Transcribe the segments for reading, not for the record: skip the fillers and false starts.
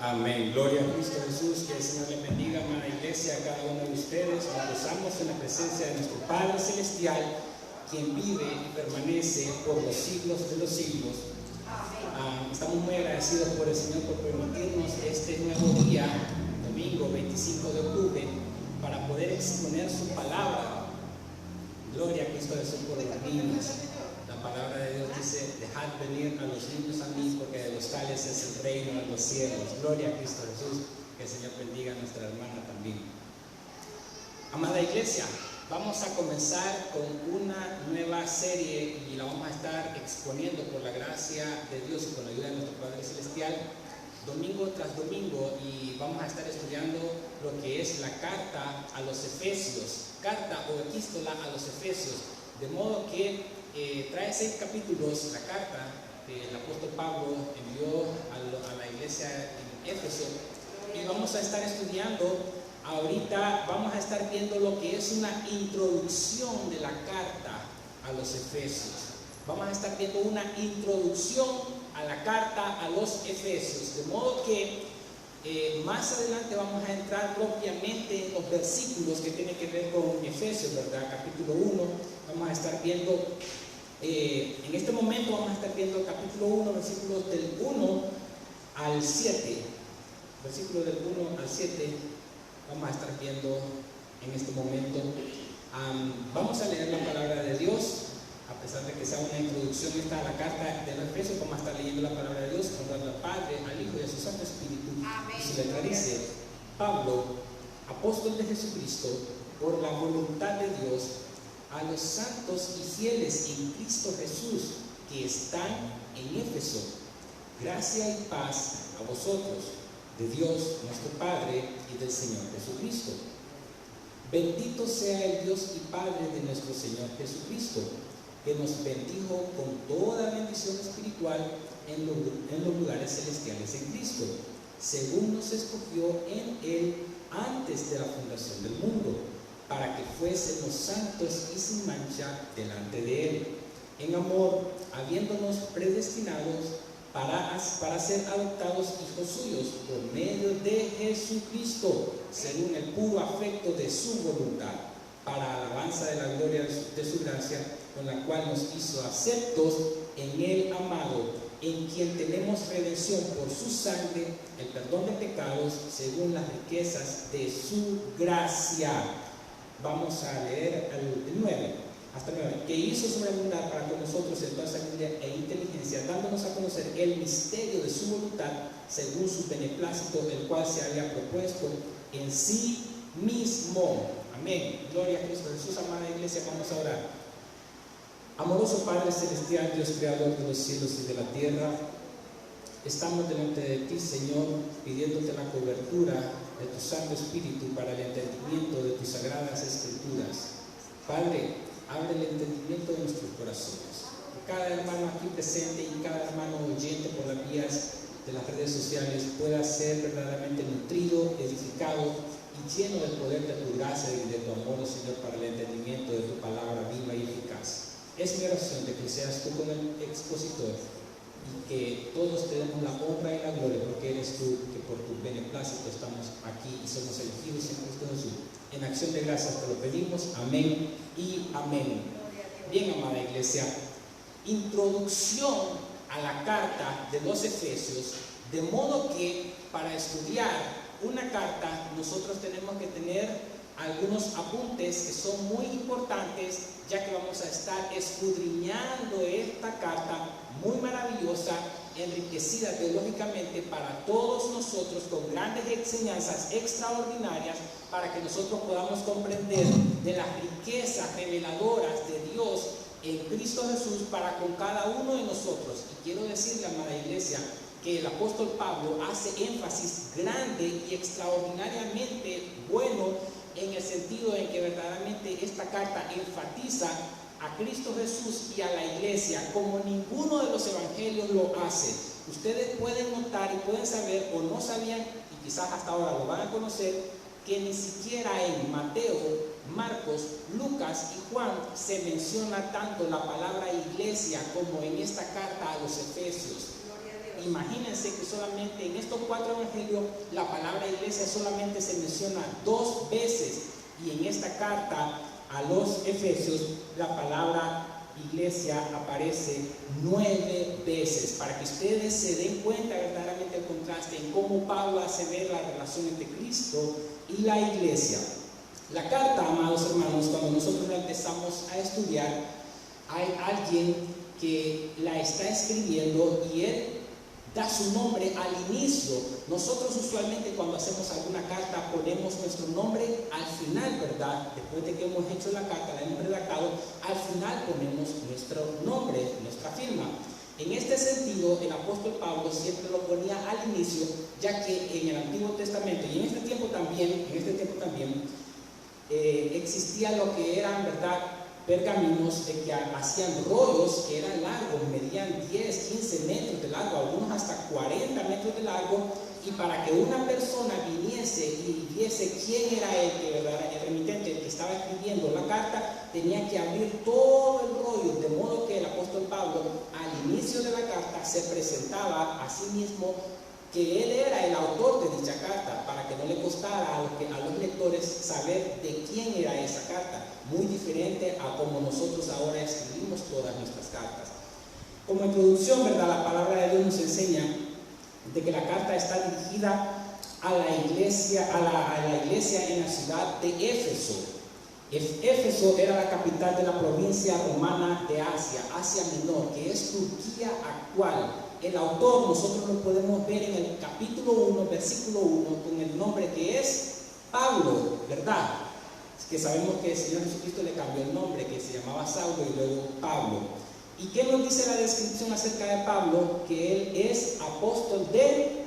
Amén. Gloria a Cristo Jesús. Que el Señor le bendiga, amada iglesia, a cada uno de ustedes. Nos gozamos en la presencia de nuestro Padre Celestial, quien vive y permanece por los siglos de los siglos. Estamos muy agradecidos por el Señor por permitirnos este nuevo día, domingo 25 de octubre, para poder exponer su palabra. Gloria a Cristo Jesús por los niños. La palabra de Dios dice: dejad venir a los niños a mí, porque de los tales es el reino de los cielos. Gloria a Cristo Jesús. Que el Señor bendiga a nuestra hermana también. Amada iglesia, vamos a comenzar con una nueva serie y la vamos a estar exponiendo por la gracia de Dios y con la ayuda de nuestro Padre Celestial, domingo tras domingo, y vamos a estar estudiando lo que es la carta a los Efesios, carta o epístola a los Efesios, de modo que trae 6 capítulos la carta que el apóstol Pablo envió a la iglesia en Éfeso, y vamos a estar estudiando. Ahorita vamos a estar viendo lo que es una introducción de la carta a los Efesios. Vamos a estar viendo una introducción a la carta a los Efesios, de modo que más adelante vamos a entrar propiamente en los versículos que tienen que ver con Efesios, ¿verdad? Capítulo 1, vamos a estar viendo, en este momento vamos a estar viendo capítulo 1, versículos del 1 al 7, versículos del 1 al 7, vamos a estar viendo en este momento. Vamos a leer la palabra de Dios. A pesar de que sea una introducción esta a la carta de los Efesios, vamos a estar leyendo la palabra de Dios, honrando al Padre, al Hijo y a su Santo Espíritu. Amén. Y su letra dice: Pablo, apóstol de Jesucristo, por la voluntad de Dios, a los santos y fieles en Cristo Jesús que están en Éfeso, gracia y paz a vosotros, de Dios nuestro Padre y del Señor Jesucristo. Bendito sea el Dios y Padre de nuestro Señor Jesucristo, que nos bendijo con toda bendición espiritual en los lugares celestiales en Cristo, según nos escogió en Él antes de la fundación del mundo, para que fuésemos santos y sin mancha delante de Él, en amor, habiéndonos predestinados para ser adoptados hijos suyos por medio de Jesucristo, según el puro afecto de su voluntad, para alabanza de la gloria de su gracia, con la cual nos hizo aceptos en el amado, en quien tenemos redención por su sangre, el perdón de pecados, según las riquezas de su gracia. Vamos a leer el 9, hasta el 9. Que hizo sobreabundar para con nosotros en toda sabiduría e inteligencia, dándonos a conocer el misterio de su voluntad, según su beneplácito, el cual se había propuesto en sí mismo. Amén. Gloria a Cristo Jesús. Amada iglesia, vamos a orar. Amoroso Padre Celestial, Dios creador de los cielos y de la tierra, estamos delante de ti, Señor, pidiéndote la cobertura de tu Santo Espíritu para el entendimiento de tus sagradas Escrituras. Padre, abre el entendimiento de nuestros corazones. Que cada hermano aquí presente y cada hermano oyente por las vías de las redes sociales pueda ser verdaderamente nutrido, edificado y lleno del poder de tu gracia y de tu amor, Señor, para el entendimiento de tu palabra viva y eficaz. Es mi oración de que seas tú con el expositor y que todos te demos la honra y la gloria, porque eres tú, que por tu beneplácito estamos aquí y somos elegidos en Cristo Jesús. En acción de gracias te lo pedimos. Amén y amén. Bien, amada iglesia, introducción a la carta de los Efesios, de modo que para estudiar una carta nosotros tenemos que tener algunos apuntes que son muy importantes, ya que vamos a estar escudriñando esta carta muy maravillosa, enriquecida teológicamente para todos nosotros, con grandes enseñanzas extraordinarias, para que nosotros podamos comprender de las riquezas reveladoras de Dios en Cristo Jesús para con cada uno de nosotros. Y quiero decirle, amada iglesia, que el apóstol Pablo hace énfasis grande y extraordinariamente bueno, en el sentido en que verdaderamente esta carta enfatiza a Cristo Jesús y a la iglesia como ninguno de los evangelios lo hace. Ustedes pueden notar y pueden saber, o no sabían, y quizás hasta ahora lo van a conocer, que ni siquiera en Mateo, Marcos, Lucas y Juan se menciona tanto la palabra iglesia como en esta carta a los Efesios. imagínense que solamente en estos 4 evangelios la palabra iglesia solamente se menciona 2 veces, y en esta carta a los Efesios la palabra iglesia aparece 9 veces, para que ustedes se den cuenta verdaderamente el contraste en cómo Pablo hace ver la relación entre Cristo y la iglesia. La carta, amados hermanos, cuando nosotros la empezamos a estudiar, hay alguien que la está escribiendo y él da su nombre al inicio. Nosotros usualmente cuando hacemos alguna carta ponemos nuestro nombre al final, ¿verdad? Después de que hemos hecho la carta, la hemos redactado, al final ponemos nuestro nombre, nuestra firma. En este sentido, el apóstol Pablo siempre lo ponía al inicio, ya que en el Antiguo Testamento y en este tiempo también, existía lo que eran, ¿verdad?, pergaminos de que hacían rollos que eran largos, medían 10, 15 metros de largo, algunos hasta 40 metros de largo, y para que una persona viniese y viese quién era el remitente, el que estaba escribiendo la carta, tenía que abrir todo el rollo, de modo que el apóstol Pablo al inicio de la carta se presentaba a sí mismo que él era el autor de dicha carta, para que no le costara a los lectores saber de quién era esa carta, muy diferente a como nosotros ahora escribimos todas nuestras cartas. Como introducción, ¿verdad?, la palabra de Dios nos enseña de que la carta está dirigida a la iglesia en la ciudad de Éfeso. Éfeso era la capital de la provincia romana de Asia Menor, que es Turquía actual. El autor nosotros lo podemos ver en el capítulo 1, versículo 1, con el nombre que es Pablo, ¿verdad? Es que sabemos que el Señor Jesucristo le cambió el nombre, que se llamaba Saulo y luego Pablo. ¿Y qué nos dice la descripción acerca de Pablo? Que él es apóstol de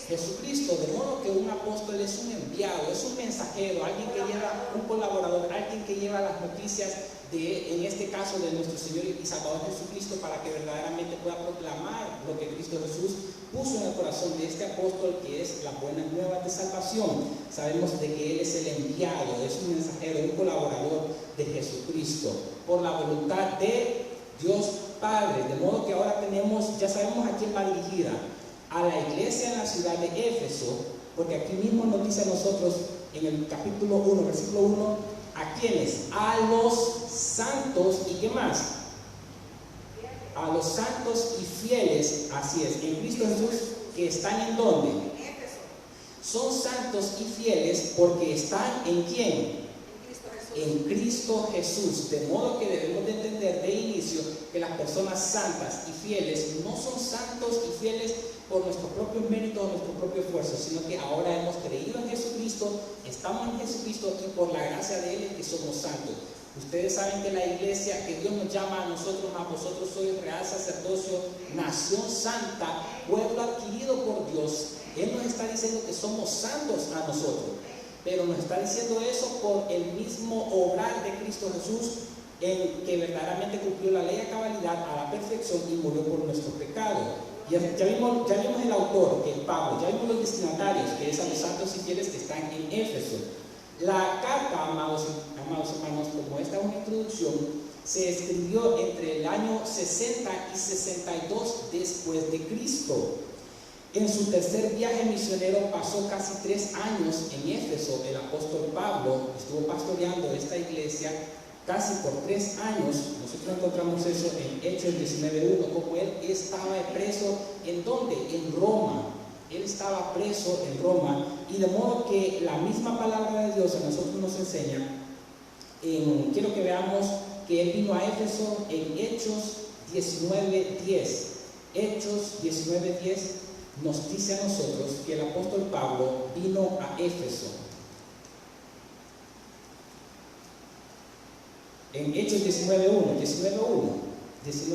Jesucristo, de modo que un apóstol es un enviado, es un mensajero, alguien que lleva, un colaborador, alguien que lleva las noticias en este caso de nuestro Señor y Salvador Jesucristo, para que verdaderamente pueda proclamar lo que Cristo Jesús puso en el corazón de este apóstol, que es la buena nueva de salvación. Sabemos de que él es el enviado, es un mensajero, un colaborador de Jesucristo, por la voluntad de Dios Padre, de modo que ahora ya sabemos a quién va dirigida, a la iglesia en la ciudad de Éfeso, porque aquí mismo nos dice a nosotros en el capítulo 1, versículo 1, ¿a quiénes? A los santos, ¿y qué más? A los santos y fieles, así es, en Cristo Jesús, que están ¿en dónde? Son santos y fieles porque están ¿en quién? En Cristo Jesús, de modo que debemos de entender de inicio que las personas santas y fieles no son santos y fieles por nuestros propios méritos o nuestro propio esfuerzo, sino que ahora hemos creído en Jesucristo, estamos en Jesucristo y por la gracia de Él es que somos santos. Ustedes saben que la iglesia, que Dios nos llama a nosotros sois real sacerdocio, nación santa, pueblo adquirido por Dios. Él nos está diciendo que somos santos a nosotros, pero nos está diciendo eso por el mismo obrar de Cristo Jesús, en que verdaderamente cumplió la ley a cabalidad, a la perfección, y murió por nuestros pecados. Ya vimos el autor, que es Pablo, ya vimos los destinatarios, que es a los santos y fieles que están en Éfeso. La carta, amados hermanos, como esta es una introducción, se escribió entre el año 60 y 62 después de Cristo. En su tercer viaje misionero pasó casi 3 años en Éfeso. El apóstol Pablo estuvo pastoreando esta iglesia casi por 3 años. Nosotros encontramos eso en Hechos 19:1, como él estaba preso, ¿en dónde? En Roma. Él estaba preso en Roma, y de modo que la misma palabra de Dios a nosotros nos enseña, quiero que veamos que él vino a Éfeso en Hechos 19:10. Hechos 19:10 nos dice a nosotros que el apóstol Pablo vino a Éfeso. En Hechos 19:1. Dice,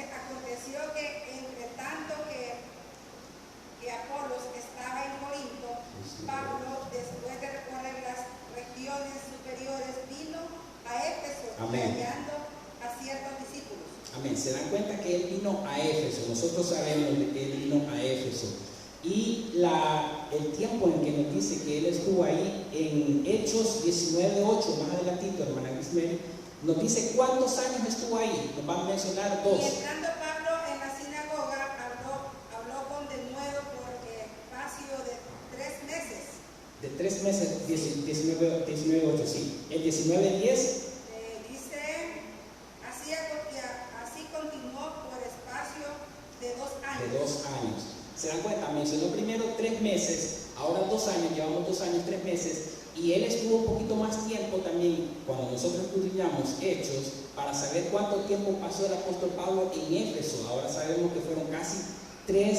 aconteció que entre tanto que Apolos estaba en Corinto, Pablo, después de recorrer las regiones superiores, vino a Éfeso, hallando a ciertos discípulos. Amén. Se dan cuenta que él vino a Éfeso. Nosotros sabemos de que él vino a Éfeso. Y el tiempo en que nos dice que él estuvo ahí, en Hechos 19:8, más adelantito, hermana Grismel, nos dice cuántos años estuvo ahí. Nos van a mencionar 2. Y entrando Pablo en la sinagoga, habló De 3 meses, 19:8, sí. El 19:10. Dice, así continuó por espacio de 2 años. De 2 años. ¿Se dan cuenta? Mencionó primero 3 meses, ahora 2 años, llevamos 2 años, 3 meses, y él estuvo un poquito más tiempo también cuando nosotros estudiamos Hechos para saber cuánto tiempo pasó el apóstol Pablo en Éfeso. Ahora sabemos que fueron casi 3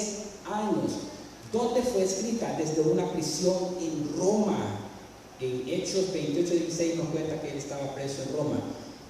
años. ¿Dónde fue escrita? Desde una prisión en Roma. En Hechos 28:16 nos cuenta que él estaba preso en Roma.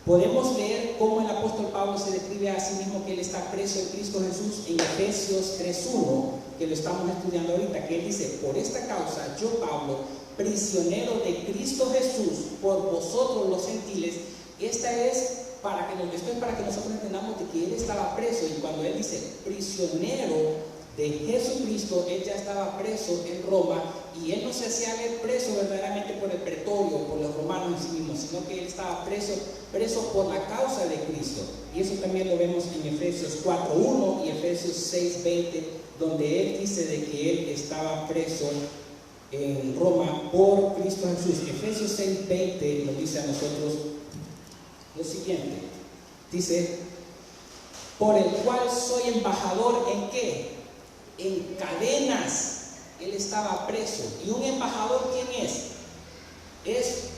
Podemos leer cómo el apóstol Pablo se describe a sí mismo que él está preso en Cristo Jesús en Efesios 3:1, que lo estamos estudiando ahorita, que él dice: por esta causa yo, Pablo, prisionero de Cristo Jesús, por vosotros los gentiles. Esto es para que nosotros entendamos de que él estaba preso, y cuando él dice prisionero de Jesucristo, él ya estaba preso en Roma, y él no se hacía ver preso verdaderamente por el pretorio, por los romanos en sí mismos, sino que él estaba preso por la causa de Cristo. Y eso también lo vemos en Efesios 4:1 y Efesios 6:20, donde él dice de que él estaba preso en Roma por Cristo Jesús. Efesios 6:20 nos dice a nosotros lo siguiente, dice: por el cual soy embajador ¿en qué? En cadenas. Él estaba preso. ¿Y un embajador quién es? Es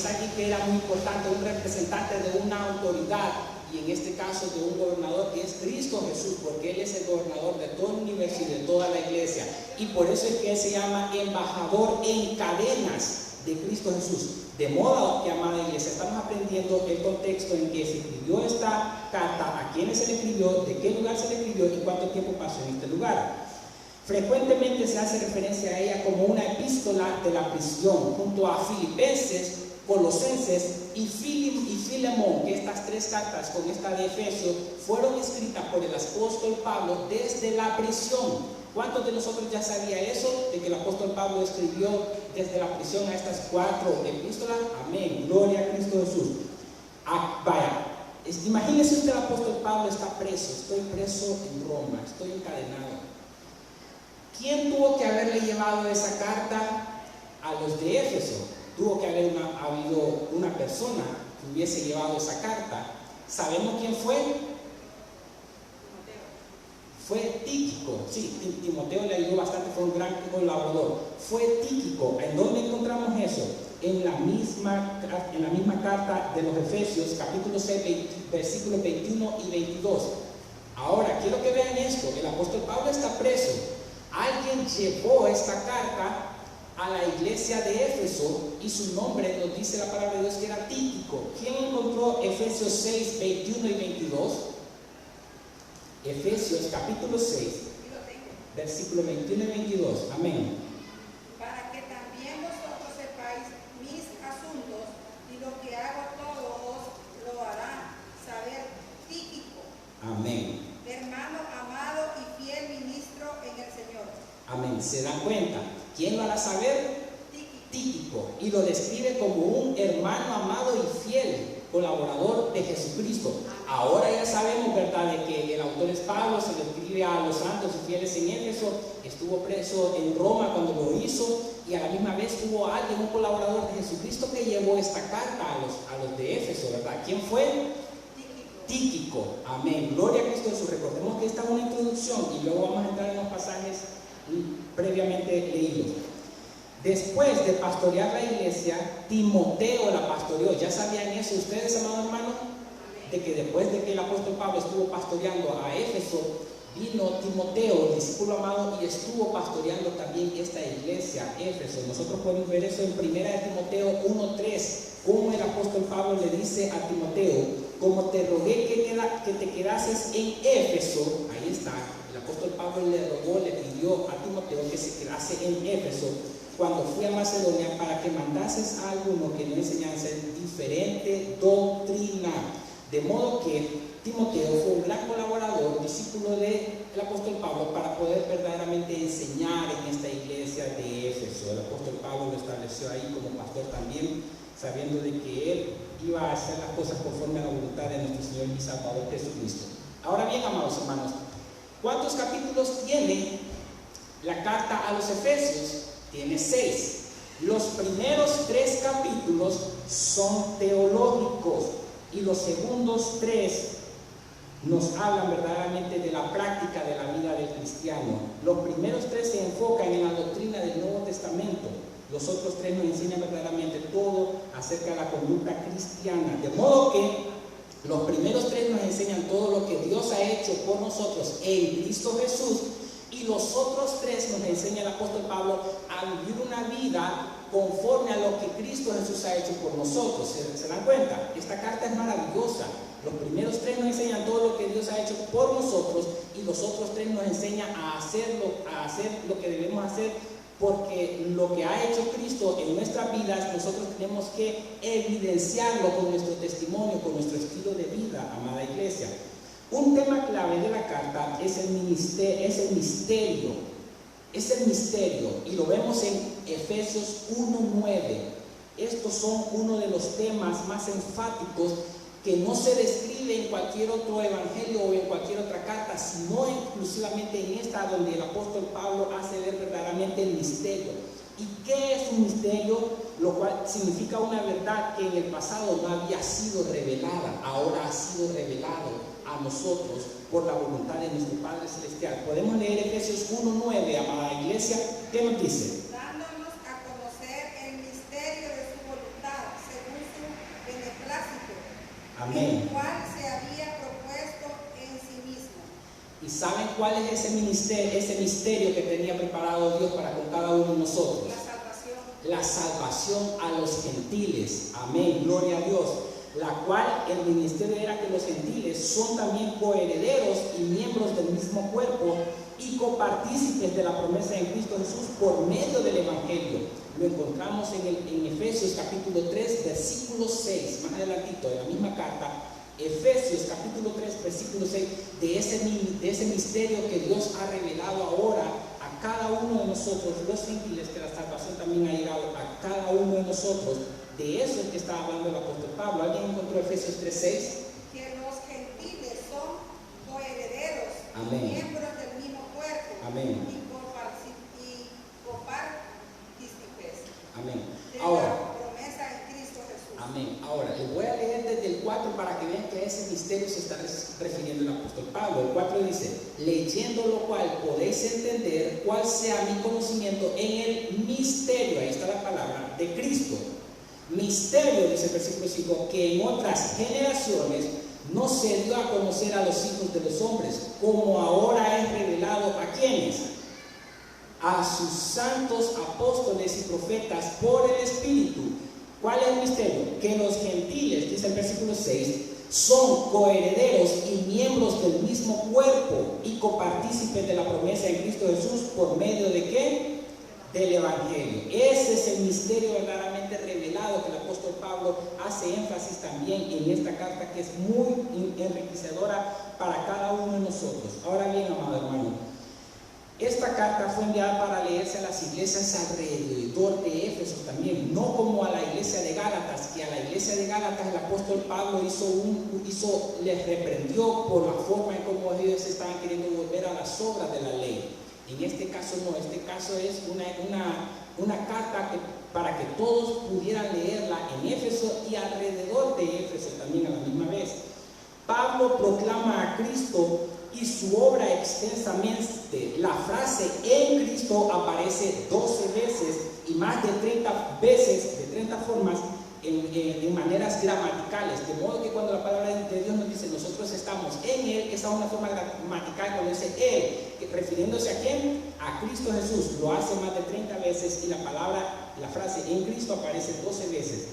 alguien que era muy importante, un representante de una autoridad, y en este caso de un gobernador, que es Cristo Jesús, porque Él es el gobernador de todo el universo y de toda la iglesia, y por eso es que Él se llama embajador en cadenas de Cristo Jesús. De modo que, amada iglesia, estamos aprendiendo el contexto en que se escribió esta carta, a quiénes se le escribió, de qué lugar se le escribió y cuánto tiempo pasó en este lugar. Frecuentemente se hace referencia a ella como una epístola de la prisión, junto a Filipenses, Colosenses y Filemón, que estas 3 cartas con esta de Efesios fueron escritas por el apóstol Pablo desde la prisión. ¿Cuántos de nosotros ya sabía eso? De que el apóstol Pablo escribió desde la prisión a estas 4 epístolas. Amén, gloria a Cristo Jesús. Vaya, imagínese usted, el apóstol Pablo está preso. Estoy preso en Roma, estoy encadenado. ¿Quién tuvo que haberle llevado esa carta a los de Éfeso? Tuvo que haber habido una persona que hubiese llevado esa carta. ¿Sabemos quién fue? Fue Tíquico. Sí, Timoteo le ayudó bastante, fue un gran colaborador. Fue Tíquico. ¿En dónde encontramos eso? En la misma carta de los Efesios, capítulo 6, versículos 21 y 22. Ahora, quiero que vean esto. El apóstol Pablo está preso. Alguien llevó esta carta a la iglesia de Éfeso, y su nombre nos dice la palabra de Dios que era Tíquico. ¿Quién encontró Efesios 6, 21 y 22? Efesios capítulo 6, versículo 21 y 22. Amén. Para que también vosotros sepáis mis asuntos, y lo que hago todo os lo hará saber Tíquico. Amén. Hermano amado y fiel ministro en el Señor. Amén. ¿Se dan cuenta? ¿Quién lo hará saber? Tíquico. Y lo describe como un hermano amado y fiel colaborador de Jesucristo. Ahora ya sabemos, ¿verdad?, de que el autor es Pablo, se lo escribe a los santos y fieles en Éfeso, estuvo preso en Roma cuando lo hizo, y a la misma vez hubo alguien, un colaborador de Jesucristo, que llevó esta carta a los de Éfeso, ¿verdad? ¿Quién fue? Tíquico. Amén. Gloria a Cristo Jesús. Recordemos que esta es una introducción y luego vamos a entrar en los pasajes previamente leídos. Después de pastorear la iglesia, Timoteo la pastoreó. ¿Ya sabían eso ustedes, amados hermanos? De que después de que el apóstol Pablo estuvo pastoreando a Éfeso, vino Timoteo, el discípulo amado, y estuvo pastoreando también esta iglesia, Éfeso. Nosotros podemos ver eso en 1 Timoteo 1:3, como el apóstol Pablo le dice a Timoteo: como te rogué que te quedases en Éfeso. Ahí está, el apóstol Pablo le rogó, le pidió a Timoteo que se quedase en Éfeso cuando fui a Macedonia, para que mandases a alguno que no enseñase diferente doctrina. De modo que Timoteo fue un gran colaborador, discípulo del apóstol Pablo, para poder verdaderamente enseñar en esta iglesia de Éfeso. El apóstol Pablo lo estableció ahí como pastor también, sabiendo de que él iba a hacer las cosas conforme a la voluntad de nuestro Señor y Salvador Jesucristo. Ahora bien, amados hermanos, ¿cuántos capítulos tiene La carta a los Efesios tiene 6. Los primeros 3 capítulos son teológicos y los segundos 3 nos hablan verdaderamente de la práctica de la vida del cristiano. Los primeros 3 se enfocan en la doctrina del Nuevo Testamento. Los otros 3 nos enseñan verdaderamente todo acerca de la conducta cristiana. De modo que los primeros 3 nos enseñan todo lo que Dios ha hecho por nosotros en Cristo Jesús. Y los otros 3 nos enseña el apóstol Pablo a vivir una vida conforme a lo que Cristo Jesús ha hecho por nosotros. ¿Se dan cuenta? Esta carta es maravillosa. Los primeros 3 nos enseñan todo lo que Dios ha hecho por nosotros y los otros 3 nos enseñan a hacer lo que debemos hacer, porque lo que ha hecho Cristo en nuestras vidas, nosotros tenemos que evidenciarlo con nuestro testimonio, con nuestro estilo de vida, amada iglesia. Un tema clave de la carta es el misterio, y lo vemos en Efesios 1:9. Estos son uno de los temas más enfáticos que no se describe en cualquier otro evangelio o en cualquier otra carta, sino exclusivamente en esta, donde el apóstol Pablo hace ver verdaderamente el misterio. ¿Y qué es un misterio? Lo cual significa una verdad que en el pasado no había sido revelada, ahora ha sido revelado a nosotros por la voluntad de nuestro Padre Celestial. Podemos leer Efesios 1:9, amada iglesia. ¿Qué nos dice? Dándonos a conocer el misterio de su voluntad, según su beneplácito, Amén. el cual se había propuesto en sí mismo. ¿Y saben cuál es ese misterio que tenía preparado Dios para con cada uno de nosotros? La salvación a los gentiles. Amén, gloria a Dios. La cual el ministerio era que los gentiles son también coherederos y miembros del mismo cuerpo y copartícipes de la promesa en Cristo Jesús por medio del Evangelio. Lo encontramos en Efesios capítulo 3, versículo 6, más adelantito de la misma carta. Efesios capítulo 3, versículo 6, de ese misterio que Dios ha revelado ahora a cada uno de nosotros, los gentiles, que la salvación también ha llegado a cada uno de nosotros. De eso es que está hablando el apóstol Pablo. ¿Alguien encontró Efesios 3:6? Que los gentiles son coherederos, Amén, miembros del mismo cuerpo, amén, y copartícipes amén. de Ahora, la promesa en Cristo Jesús. amén. Ahora, les voy a leer desde el 4 para que vean que a ese misterio se está refiriendo el apóstol Pablo. El 4 dice: leyendo lo cual podéis entender cuál sea mi conocimiento en el misterio, ahí está la palabra, de Cristo. Misterio, dice el versículo 5, que en otras generaciones no se dio a conocer a los hijos de los hombres, como ahora es revelado a quienes, a sus santos apóstoles y profetas por el Espíritu. ¿Cuál es el misterio? Que los gentiles, dice el versículo 6, son coherederos y miembros del mismo cuerpo y copartícipes de la promesa en Cristo Jesús. ¿Por medio de qué? Del Evangelio. Ese es el misterio verdaderamente revelado que el apóstol Pablo hace énfasis también en esta carta, que es muy enriquecedora para cada uno de nosotros. Ahora bien, amado hermano, esta carta fue enviada para leerse a las iglesias alrededor de Éfeso también, no como a la iglesia de Gálatas, que a la iglesia de Gálatas el apóstol Pablo les reprendió por la forma en cómo ellos estaban queriendo volver a las obras de la ley. En este caso no, este caso es una carta para que todos pudieran leerla en Éfeso y alrededor de Éfeso también a la misma vez. Pablo proclama a Cristo y su obra extensamente. La frase en Cristo aparece 12 veces y más de 30 veces, de 30 formas, en maneras gramaticales, de modo que cuando la palabra de Dios nos dice nosotros estamos en Él, esa es una forma gramatical cuando dice Él, refiriéndose a quién, a Cristo Jesús, lo hace más de 30 veces y la frase en Cristo aparece 12 veces.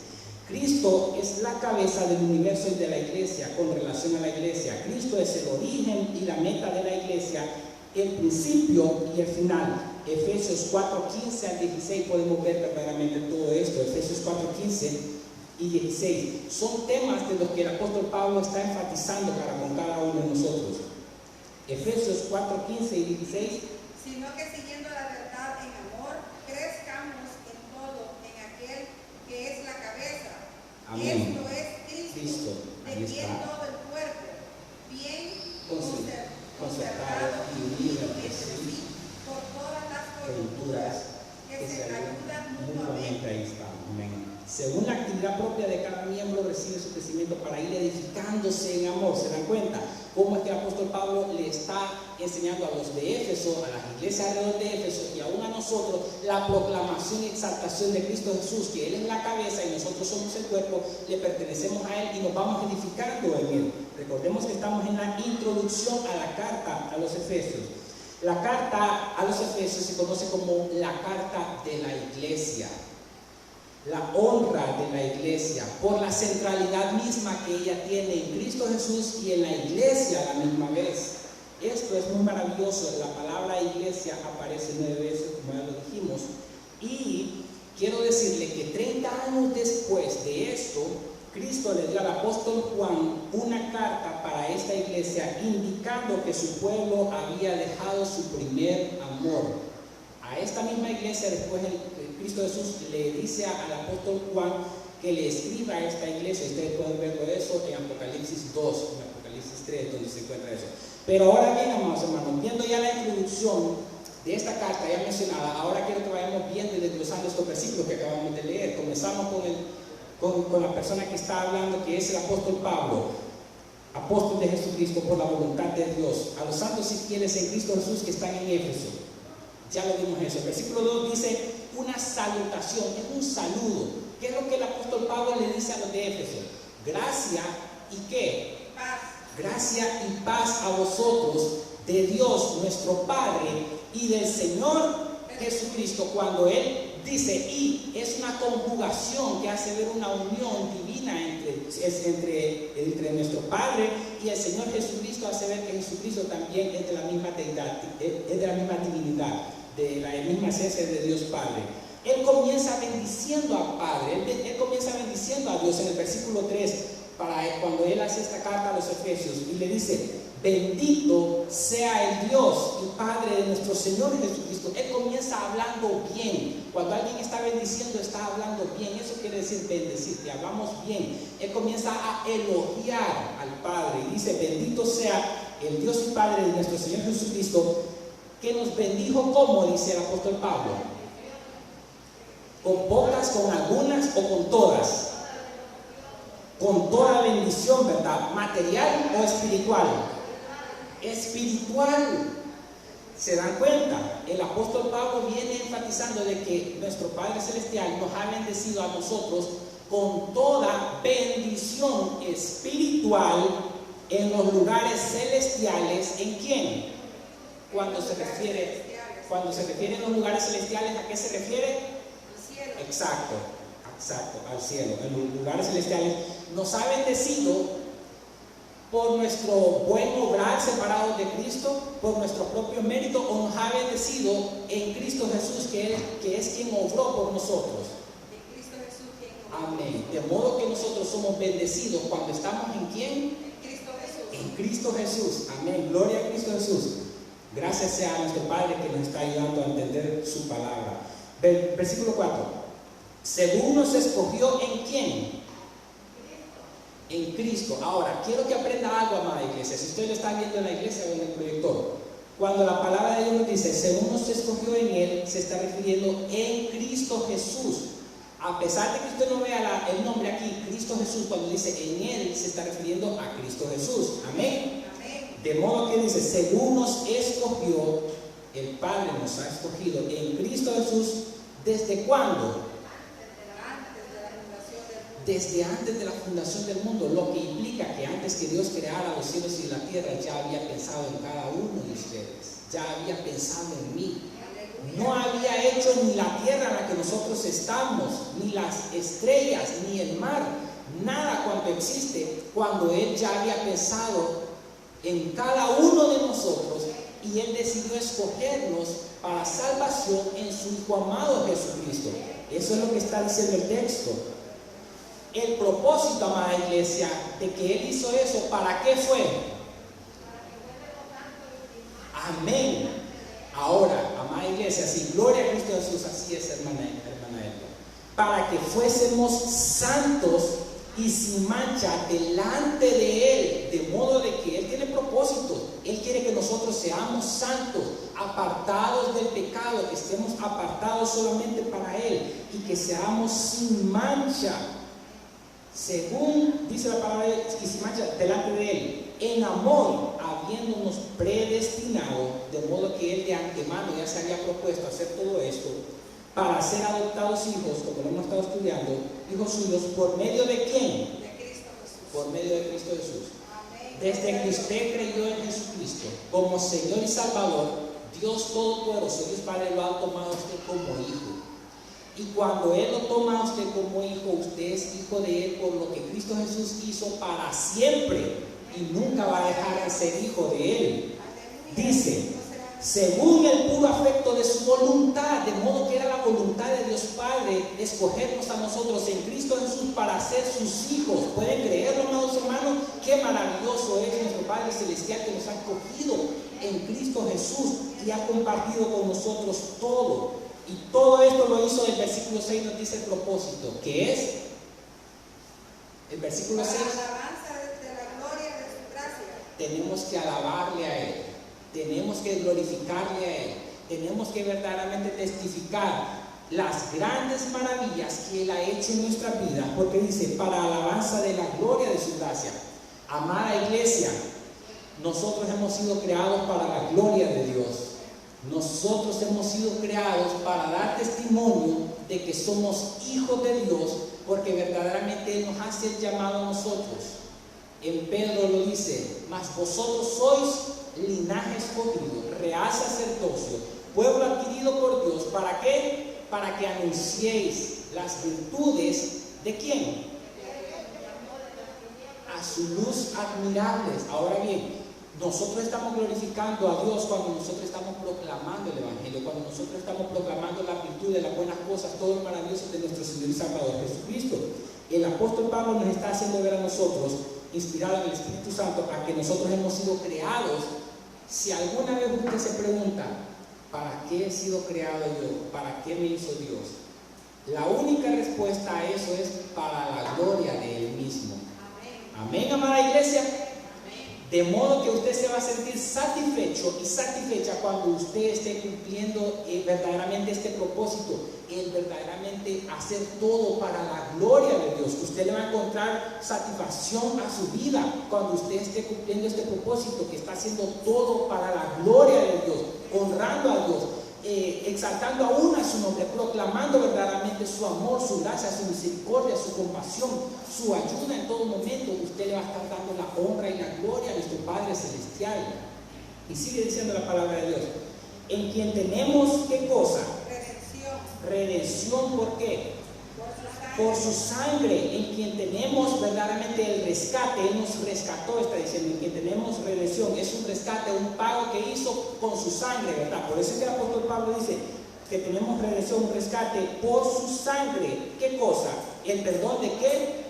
Cristo es la cabeza del universo y de la iglesia con relación a la iglesia. Cristo es el origen y la meta de la iglesia, el principio y el final. Efesios 4:15 al 16 podemos ver verdaderamente todo esto. Efesios 4:15 y 16 son temas de los que el apóstol Pablo está enfatizando para con cada uno de nosotros. Efesios 4:15 y 16. Sino que siguiendo la verdad en amor, crezcamos en todo en aquel que es la cabeza. Amén. Esto es Cristo, de quien todo el cuerpo, bien concertado y unido entre sí por todas las escrituras que se ayudan mutuamente. Ahí está. Amén. Según la actividad propia de cada miembro recibe su crecimiento para ir edificándose en amor. ¿Se dan cuenta cómo es que el apóstol Pablo le está enseñando a los de Éfeso, a las iglesias alrededor de Éfeso y aún a nosotros la proclamación y exaltación de Cristo Jesús, que Él es la cabeza y nosotros somos el cuerpo, le pertenecemos a Él y nos vamos edificando en Él? Recordemos que estamos en la introducción a la carta a los Efesios. La carta a los Efesios se conoce como la carta de la iglesia. La honra de la iglesia por la centralidad misma que ella tiene en Cristo Jesús y en la iglesia a la misma vez. Esto es muy maravilloso. La palabra iglesia aparece 9 veces, como ya lo dijimos. Y quiero decirle que 30 años después de esto, Cristo le dio al apóstol Juan una carta para esta iglesia indicando que su pueblo había dejado su primer amor. A esta misma iglesia después Cristo Jesús le dice al apóstol Juan que le escriba a esta iglesia. Ustedes pueden verlo eso en Apocalipsis 2, en Apocalipsis 3, donde se encuentra eso. Pero ahora bien, amados hermanos, viendo ya la introducción de esta carta ya mencionada, ahora quiero que vayamos viendo y desglosando estos versículos que acabamos de leer. Comenzamos con la persona que está hablando, que es el apóstol Pablo, apóstol de Jesucristo por la voluntad de Dios, a los santos y fieles en Cristo Jesús que están en Éfeso. Ya lo vimos eso. El versículo 2 dice una salutación, es un saludo. ¿Qué es lo que el apóstol Pablo le dice a los de Éfeso? Gracia y ¿qué? Paz. Gracia y paz a vosotros de Dios nuestro Padre y del Señor Jesucristo. Cuando Él dice y, es una conjugación que hace ver una unión divina entre nuestro Padre y el Señor Jesucristo. Hace ver que Jesucristo también es de la misma deidad, es de la misma divinidad, de la misma esencia de Dios Padre. Él comienza bendiciendo al Padre, él comienza bendiciendo a Dios en el versículo 3, cuando él hace esta carta a los Efesios, y le dice: bendito sea el Dios y Padre de nuestro Señor Jesucristo. Él comienza hablando bien. Cuando alguien está bendiciendo, está hablando bien. Eso quiere decir bendecir, que hablamos bien. Él comienza a elogiar al Padre y dice: bendito sea el Dios y Padre de nuestro Señor Jesucristo, que nos bendijo, como dice el apóstol Pablo, con pocas, con algunas o con todas. Con toda bendición, ¿verdad? ¿Material o espiritual? Espiritual. ¿Se dan cuenta? El apóstol Pablo viene enfatizando de que nuestro Padre Celestial nos ha bendecido a nosotros con toda bendición espiritual en los lugares celestiales. ¿En quién? Cuando se refiere a los lugares celestiales, ¿a qué se refiere? Al cielo. Exacto, al cielo. En los lugares celestiales nos ha bendecido por nuestro buen obrar separados de Cristo, por nuestro propio mérito, o nos ha bendecido en Cristo Jesús, que es quien obró por nosotros. De Cristo Jesús, quien obró. Amén. De modo que nosotros somos bendecidos cuando estamos ¿en quién? En Cristo Jesús. En Cristo Jesús. Amén. Gloria a Cristo Jesús. Gracias sea a nuestro Padre que nos está ayudando a entender su palabra. Versículo 4. Según nos escogió ¿en quién? En Cristo. Ahora, quiero que aprenda algo, amada iglesia. Si usted lo está viendo en la iglesia o en el proyector, cuando la palabra de Dios nos dice según nos escogió en Él, se está refiriendo en Cristo Jesús. A pesar de que usted no vea el nombre aquí, Cristo Jesús, cuando dice en Él, se está refiriendo a Cristo Jesús. Amén. De modo que dice, según nos escogió, el Padre nos ha escogido en Cristo Jesús. ¿Desde cuándo? Desde antes de la fundación del mundo, lo que implica que antes que Dios creara los cielos y la tierra, ya había pensado en cada uno de ustedes, ya había pensado en mí. No había hecho ni la tierra en la que nosotros estamos, ni las estrellas, ni el mar, nada cuanto existe, cuando Él ya había pensado en cada uno de nosotros, y Él decidió escogernos para salvación en su Hijo amado Jesucristo. Eso es lo que está diciendo el texto. El propósito, amada iglesia, de que Él hizo eso, ¿para qué fue? Amén. Ahora, amada iglesia, sí, gloria a Cristo Jesús, así es, hermana Elba. Para que fuésemos santos y sin mancha delante de Él, de modo de que Él tiene propósito. Él quiere que nosotros seamos santos, apartados del pecado pecado, que estemos apartados solamente para Él y que seamos sin mancha, según dice la palabra, y sin mancha delante de Él, en amor, habiéndonos predestinado, de modo que Él de antemano ya se había propuesto hacer todo esto, para ser adoptados hijos, como lo hemos estado estudiando, hijos suyos, ¿por medio de quién? De Cristo Jesús. Por medio de Cristo Jesús. Amén. Desde que usted creyó en Jesucristo como Señor y Salvador, Dios Todopoderoso, Dios Padre, lo ha tomado a usted como hijo. Y cuando Él lo toma a usted como hijo, usted es hijo de Él por lo que Cristo Jesús hizo para siempre y nunca va a dejar de ser hijo de Él. Dice, según el puro afecto de su voluntad, de modo que era la voluntad de Dios Padre escogernos a nosotros en Cristo Jesús para ser sus hijos. ¿Pueden creerlo, amados hermanos? Qué maravilloso es nuestro Padre Celestial, que nos ha escogido en Cristo Jesús y ha compartido con nosotros todo. Y todo esto lo hizo. El versículo 6 nos dice el propósito, que es el versículo 6. Para la alabanza de la gloria de su gracia. Tenemos que alabarle a Él, tenemos que glorificarle a Él, tenemos que verdaderamente testificar las grandes maravillas que Él ha hecho en nuestra vida, porque dice, para alabanza de la gloria de su gracia. Amada iglesia, nosotros hemos sido creados para la gloria de Dios. Nosotros hemos sido creados para dar testimonio de que somos hijos de Dios, porque verdaderamente Él nos hace el llamado a nosotros. En Pedro lo dice, mas vosotros sois linaje escogido, real sacerdocio, pueblo adquirido por Dios. ¿Para qué? Para que anunciéis las virtudes ¿de quién? A su luz admirables. Ahora bien, nosotros estamos glorificando a Dios cuando nosotros estamos proclamando el Evangelio, cuando nosotros estamos proclamando la virtud de las buenas cosas, todo lo maravilloso de nuestro Señor y Salvador Jesucristo. El apóstol Pablo nos está haciendo ver a nosotros, inspirado en el Espíritu Santo, a que nosotros hemos sido creados. Si alguna vez usted se pregunta, ¿para qué he sido creado yo? ¿Para qué me hizo Dios? La única respuesta a eso es para la gloria de Él mismo. Amén, amada iglesia. De modo que usted se va a sentir satisfecho y satisfecha cuando usted esté cumpliendo verdaderamente este propósito, el verdaderamente hacer todo para la gloria de Dios. Usted le va a encontrar satisfacción a su vida cuando usted esté cumpliendo este propósito, que está haciendo todo para la gloria de Dios, honrando a Dios, exaltando aún a su nombre, proclamando verdaderamente su amor, su gracia, su misericordia, su compasión, su ayuda en todo momento. Usted le va a estar dando la honra y la gloria a nuestro Padre Celestial. Y sigue diciendo la palabra de Dios, en quien tenemos, ¿qué cosa? Redención. ¿Por qué? Por su sangre, en quien tenemos verdaderamente el rescate. Él nos rescató, está diciendo, en quien tenemos redención. Es un rescate, un pago que hizo con su sangre, ¿verdad? Por eso es que el apóstol Pablo dice que tenemos redención, un rescate por su sangre. ¿Qué cosa? ¿El perdón de qué?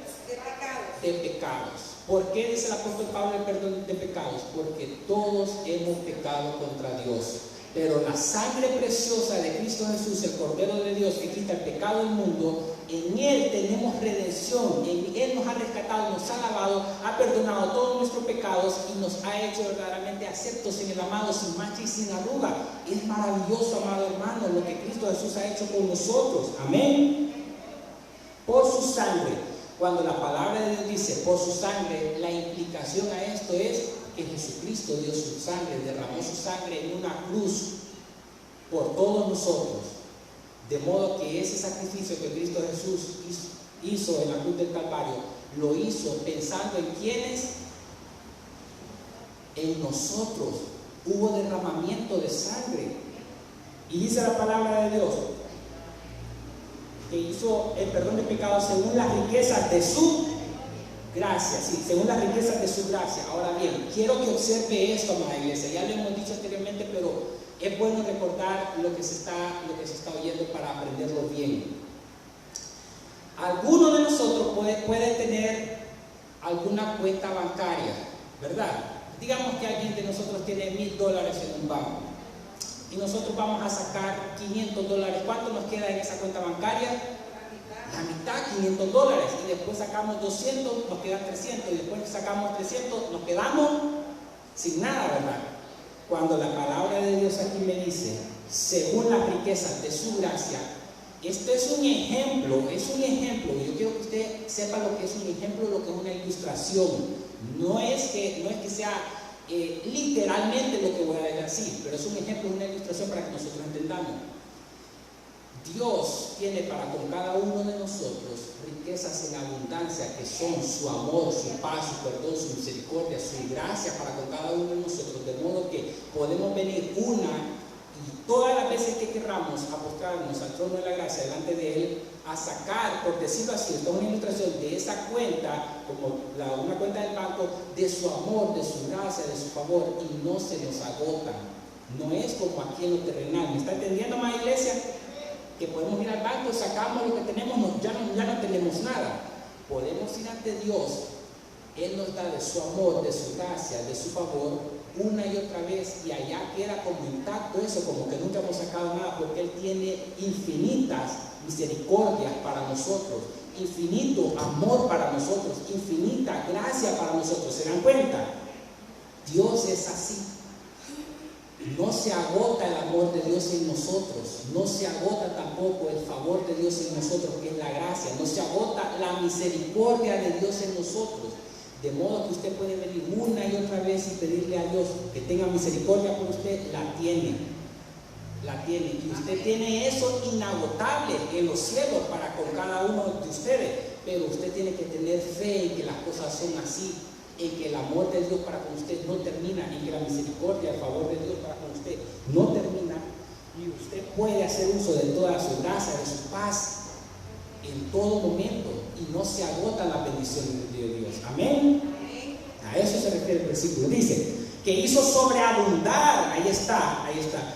De pecados. ¿Por qué dice el apóstol Pablo el perdón de pecados? Porque todos hemos pecado contra Dios. Pero la sangre preciosa de Cristo Jesús, el Cordero de Dios, que quita el pecado del mundo, en Él tenemos redención. En Él nos ha rescatado, nos ha lavado, ha perdonado todos nuestros pecados y nos ha hecho verdaderamente aceptos en el amado, sin mancha y sin arruga. Es maravilloso, amado hermano, lo que Cristo Jesús ha hecho con nosotros. Amén. Por su sangre. Cuando la palabra de Dios dice por su sangre, la implicación a esto es que Jesucristo dio su sangre, derramó su sangre en una cruz por todos nosotros, de modo que ese sacrificio que Cristo Jesús hizo en la cruz del Calvario, lo hizo pensando en quiénes, en nosotros. Hubo derramamiento de sangre, y dice la palabra de Dios que hizo el perdón de pecados según las riquezas de su gracia, sí, según las riquezas de su gracia. Ahora bien, quiero que observe esto, amada iglesia. Ya lo hemos dicho anteriormente, pero es bueno recordar lo que se está oyendo para aprenderlo bien. Alguno de nosotros puede tener alguna cuenta bancaria, ¿verdad? Digamos que alguien de nosotros tiene $1,000 en un banco y nosotros vamos a sacar $500. ¿Cuánto nos queda en esa cuenta bancaria? La mitad, $500, y después sacamos 200, nos quedan 300, y después sacamos 300, nos quedamos sin nada, ¿verdad? cuando la palabra de Dios aquí me dice, según las riquezas de su gracia, esto es un ejemplo, yo quiero que usted sepa lo que es un ejemplo, lo que es una ilustración. No es que sea literalmente lo que voy a decir, pero es un ejemplo, una ilustración para que nosotros entendamos. Dios tiene para con cada uno de nosotros riquezas en abundancia, que son su amor, su paz, su perdón, su misericordia, su gracia para con cada uno de nosotros, de modo que podemos venir una y todas las veces que querramos a postrarnos al trono de la gracia delante de Él, a sacar, por decirlo así, esto es una ilustración de esa cuenta, como una cuenta del banco, de su amor, de su gracia, de su favor, y no se nos agota. No es como aquí en lo terrenal. ¿Me está entendiendo, más iglesia? Que podemos ir al banco, sacamos lo que tenemos, ya no tenemos nada. Podemos ir ante Dios, Él nos da de su amor, de su gracia, de su favor, una y otra vez, y allá queda como intacto eso, como que nunca hemos sacado nada, porque Él tiene infinitas misericordias para nosotros, infinito amor para nosotros, infinita gracia para nosotros. ¿Se dan cuenta? Dios es así. No se agota el amor de Dios en nosotros, no se agota tampoco el favor de Dios en nosotros, que es la gracia, no se agota la misericordia de Dios en nosotros, de modo que usted puede venir una y otra vez y pedirle a Dios que tenga misericordia por usted. La tiene, y usted tiene eso inagotable en los cielos para con cada uno de ustedes, pero usted tiene que tener fe en que las cosas son así, en que el amor de Dios para con usted no termina, en que la misericordia, el favor de Dios para con usted no termina, y usted puede hacer uso de toda su gracia, de su paz en todo momento, y no se agota la bendición de Dios. Amén. A eso se refiere el versículo. Dice que hizo sobreabundar, ahí está,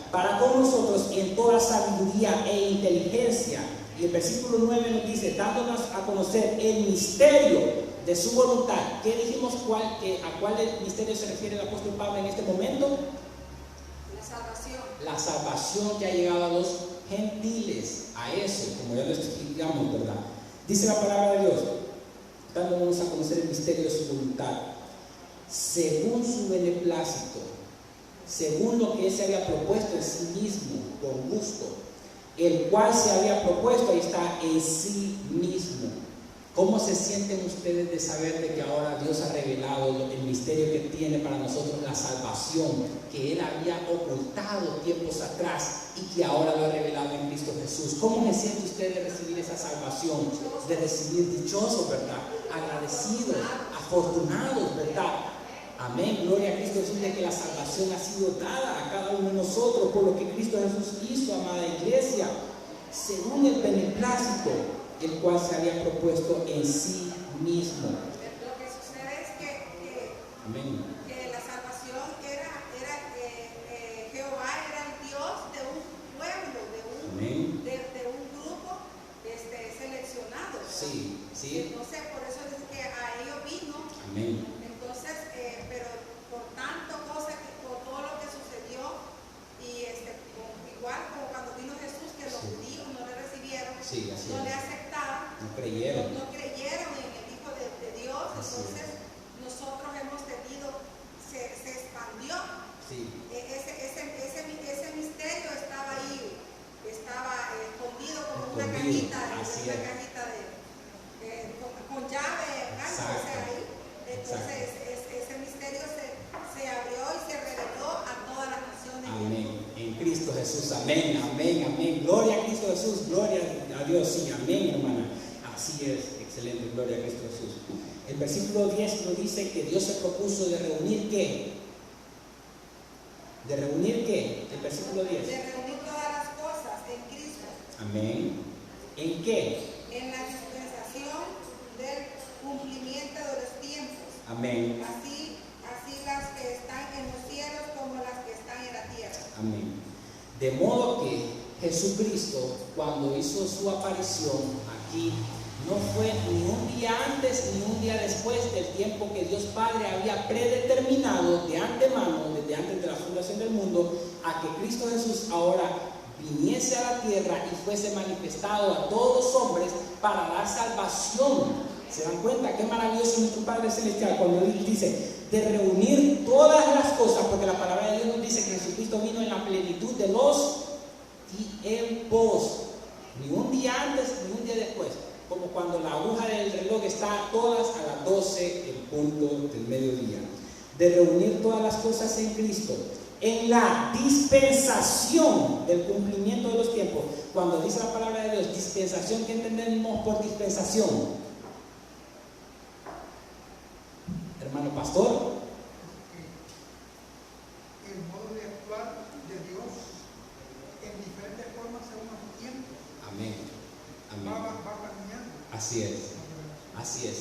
para con nosotros en toda sabiduría e inteligencia. Y el versículo 9 nos dice, dándonos a conocer el misterio de su voluntad. ¿Qué dijimos? ¿A cuál misterio se refiere el apóstol Pablo en este momento? La salvación. La salvación que ha llegado a los gentiles. A eso, como ya lo explicamos, ¿verdad? Dice la palabra de Dios, dándonos a conocer el misterio de su voluntad, según su beneplácito, según lo que Él se había propuesto en sí mismo, con gusto, el cual se había propuesto, ahí está, en sí mismo. ¿Cómo se sienten ustedes de saber de que ahora Dios ha revelado el misterio que tiene para nosotros, la salvación que Él había ocultado tiempos atrás y que ahora lo ha revelado en Cristo Jesús? ¿Cómo se siente usted de recibir esa salvación? De recibir dichosos, ¿verdad? Agradecidos, afortunados, ¿verdad? Amén, gloria a Cristo Jesús, de que la salvación ha sido dada a cada uno de nosotros por lo que Cristo Jesús hizo, amada iglesia, según el beneplácito, el cual se había propuesto en sí mismo. Lo que sucede es que Amén. La salvación era Jehová era el Dios de un pueblo, de un grupo seleccionado. Sí. Entonces, por eso es que a ellos vino. Amén. Entonces, pero por tanto cosa, por todo lo que sucedió, y igual como cuando vino Jesús, que los judíos no le recibieron, no le aceptaron, no creyeron en el Hijo de Dios. Entonces nosotros hemos tenido, se expandió. Ese misterio estaba ahí, estaba escondido como una cajita con llave, ahí. Entonces ese misterio se abrió y se reveló a todas las naciones. Amén. En Cristo Jesús. Amén. Gloria a Cristo Jesús. Gloria a Dios. Sí, amén, hermana. Así es. Excelente. Gloria a Cristo Jesús. El versículo 10 nos dice que Dios se propuso de reunir ¿qué? ¿De reunir qué? El versículo 10. De reunir todas las cosas en Cristo. Amén. ¿En qué? En la dispensación del cumplimiento de los tiempos. Amén. Así las que están en los cielos como las que están en la tierra. Amén. De modo que Jesucristo, cuando hizo su aparición aquí, no fue ni un día antes ni un día después del tiempo que Dios Padre había predeterminado de antemano, desde antes de la fundación del mundo, a que Cristo Jesús ahora viniese a la tierra y fuese manifestado a todos los hombres para dar salvación. ¿Se dan cuenta? Qué maravilloso nuestro Padre Celestial cuando Él dice, de reunir todas las cosas, porque la palabra de Dios nos dice que Jesucristo vino en la plenitud de los tiempos, ni un día antes ni un día después, como cuando la aguja del reloj está todas a las 12 en punto del mediodía, de reunir todas las cosas en Cristo, en la dispensación del cumplimiento de los tiempos. Cuando dice la palabra de Dios, dispensación, ¿qué entendemos por dispensación? Hermano pastor. El modo de actuar de Dios en diferentes formas según los tiempos. Amén. Amén. Va cambiando. Así es. Así es.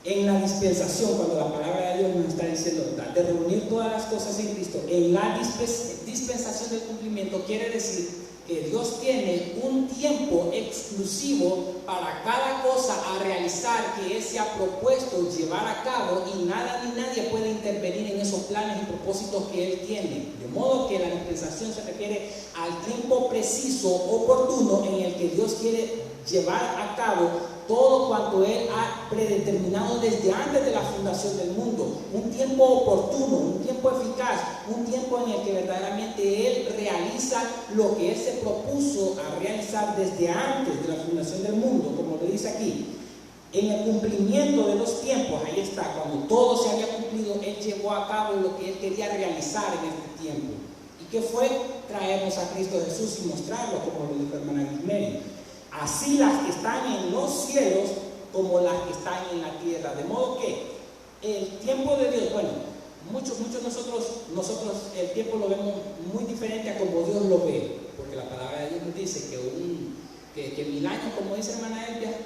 En la dispensación, cuando la palabra de Dios nos está diciendo de reunir todas las cosas en Cristo, en la dispensación del cumplimiento, quiere decir que Dios tiene un tiempo exclusivo para cada cosa a realizar que Él se ha propuesto llevar a cabo, y nada ni nadie puede intervenir en esos planes y propósitos que Él tiene. De modo que la dispensación se refiere al tiempo preciso, oportuno, en el que Dios quiere llevar a cabo todo cuanto Él ha predeterminado desde antes de la fundación del mundo. Un tiempo oportuno, un tiempo eficaz, un tiempo en el que verdaderamente Él realiza lo que Él se propuso a realizar desde antes de la fundación del mundo, como lo dice aquí. En el cumplimiento de los tiempos, ahí está, cuando todo se había cumplido, Él llevó a cabo lo que Él quería realizar en este tiempo. ¿Y qué fue? Traernos a Cristo Jesús y mostrarlo, como lo dijo hermana Gismeri. Así las que están en los cielos como las que están en la tierra. De modo que el tiempo de Dios, bueno, muchos nosotros el tiempo lo vemos muy diferente a como Dios lo ve, porque la palabra de Dios nos dice que 1000 años, como dice hermana Elvia,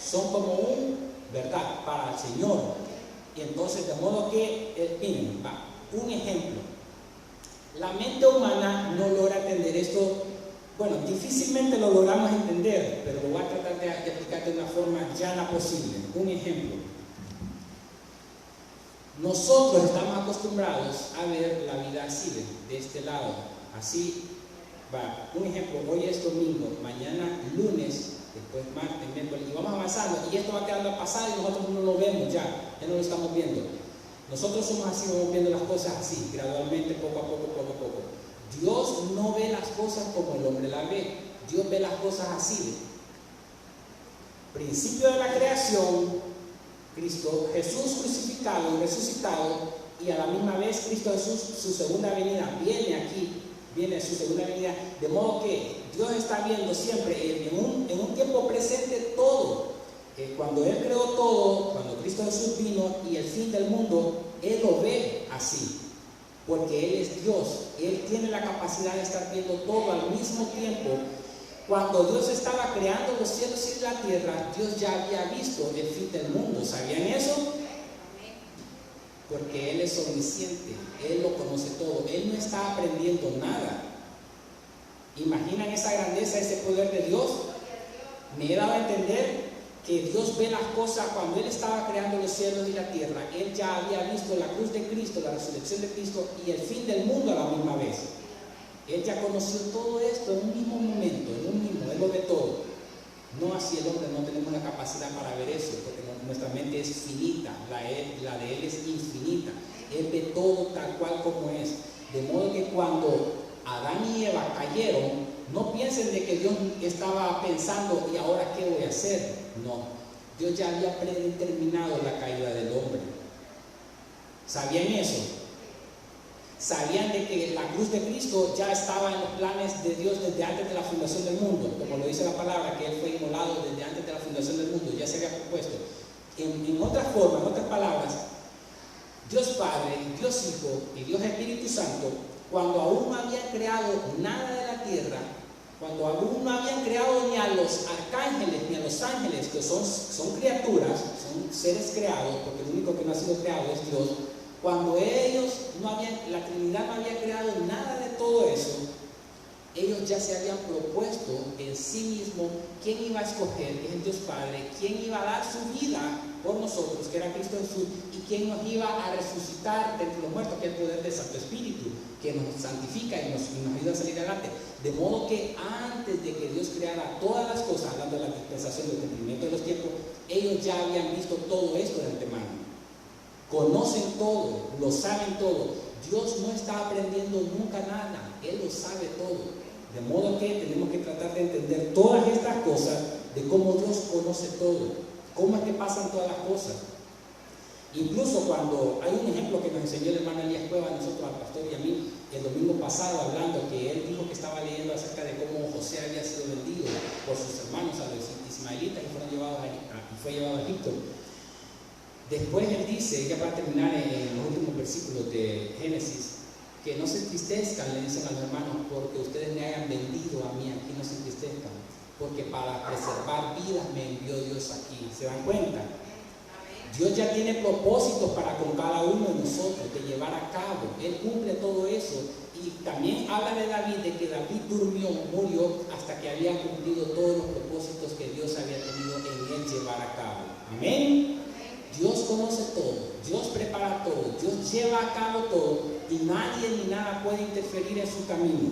son como ¿verdad?, para el Señor. Y entonces, de modo que, miren, un ejemplo. La mente humana no logra entender esto. Bueno, difícilmente lo logramos entender, pero lo voy a tratar de explicar de una forma llana posible. Un ejemplo. Nosotros estamos acostumbrados a ver la vida así, de este lado. Así va. Un ejemplo, hoy es domingo, mañana lunes, después martes, miércoles, y vamos avanzando. Y esto va quedando pasado y nosotros no lo vemos ya no lo estamos viendo. Nosotros somos así, vamos viendo las cosas así, gradualmente, poco a poco, poco a poco. Dios no ve las cosas como el hombre las ve. Dios ve las cosas así. Principio de la creación, Cristo Jesús crucificado y resucitado, y a la misma vez Cristo Jesús, su segunda venida, viene su segunda venida, de modo que Dios está viendo siempre en un tiempo presente todo. Cuando Él creó todo, cuando Cristo Jesús vino y el fin del mundo, Él lo ve así. Porque Él es Dios, Él tiene la capacidad de estar viendo todo al mismo tiempo. Cuando Dios estaba creando los cielos y la tierra, Dios ya había visto el fin del mundo. ¿Sabían eso? Porque Él es omnisciente, Él lo conoce todo, Él no está aprendiendo nada. ¿Imaginan esa grandeza, ese poder de Dios? Me he dado a entender que Dios ve las cosas. Cuando Él estaba creando los cielos y la tierra, Él ya había visto la cruz de Cristo, la resurrección de Cristo y el fin del mundo a la misma vez. Él ya conoció todo esto en un mismo momento, Él lo ve todo. No así el hombre, no tenemos la capacidad para ver eso, porque nuestra mente es finita, la de Él es infinita. Él ve todo tal cual como es. De modo que cuando Adán y Eva cayeron, no piensen de que Dios estaba pensando, ¿y ahora qué voy a hacer? No, Dios ya había predeterminado la caída del hombre. ¿Sabían eso? ¿Sabían de que la cruz de Cristo ya estaba en los planes de Dios desde antes de la fundación del mundo? Como lo dice la palabra, que Él fue inmolado desde antes de la fundación del mundo, ya se había propuesto. En otras formas, en otras palabras, Dios Padre, Dios Hijo y Dios Espíritu Santo, cuando aún no habían creado nada de la tierra, cuando aún no habían creado ni a los arcángeles ni a los ángeles, que son criaturas, son seres creados, porque el único que no ha sido creado es Dios. Cuando la Trinidad no había creado nada de todo eso, ellos ya se habían propuesto en sí mismo quién iba a escoger, que es el Dios Padre, quién iba a dar su vida por nosotros, que era Cristo Jesús, y quién nos iba a resucitar de entre los muertos, que es el poder del Santo Espíritu, que nos santifica y nos ayuda a salir adelante. De modo que antes de que Dios creara todas las cosas, hablando de la dispensación del cumplimiento de los tiempos, ellos ya habían visto todo esto de antemano. conocen todo, lo saben todo. Dios no está aprendiendo nunca nada, Él lo sabe todo. De modo que tenemos que tratar de entender todas estas cosas, de cómo Dios conoce todo, cómo es que pasan todas las cosas. Incluso cuando hay un ejemplo que nos enseñó el hermano Elías Cueva a nosotros, al pastor y a mí, el domingo pasado, hablando, que él dijo que estaba leyendo acerca de cómo José había sido vendido por sus hermanos a los ismaelitas y fue llevado a Egipto. Después él dice, ya para terminar en los últimos versículos de Génesis, que no se entristezcan, le dicen a los hermanos, porque ustedes me hayan vendido a mí, aquí no se entristezcan, porque para preservar vidas me envió Dios aquí. ¿Se dan cuenta? Dios ya tiene propósitos para con cada uno de nosotros, de llevar a cabo. Él cumple todo eso. Y también habla de David, de que David murió hasta que había cumplido todos los propósitos que Dios había tenido en él llevar a cabo. Amén. Dios conoce todo, Dios prepara todo, Dios lleva a cabo todo y nadie ni nada puede interferir en su camino.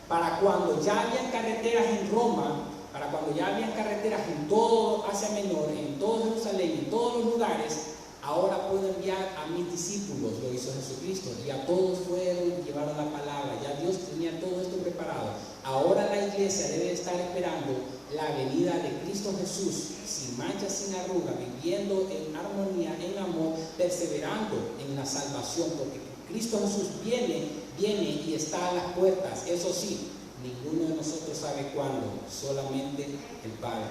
Para cuando ya habían carreteras en Roma, para cuando ya habían carreteras en todo Asia Menor, en todo Jerusalén, en todos los lugares, ahora puedo enviar a mis discípulos, lo hizo Jesucristo, y a todos fueron y llevaron la palabra. Ya Dios tenía todo esto preparado. Ahora la iglesia debe estar esperando la venida de Cristo Jesús, sin mancha, sin arruga, viviendo en armonía, en amor, perseverando en la salvación, porque Cristo Jesús viene y está a las puertas. Eso sí, ninguno de nosotros sabe cuándo, solamente el Padre.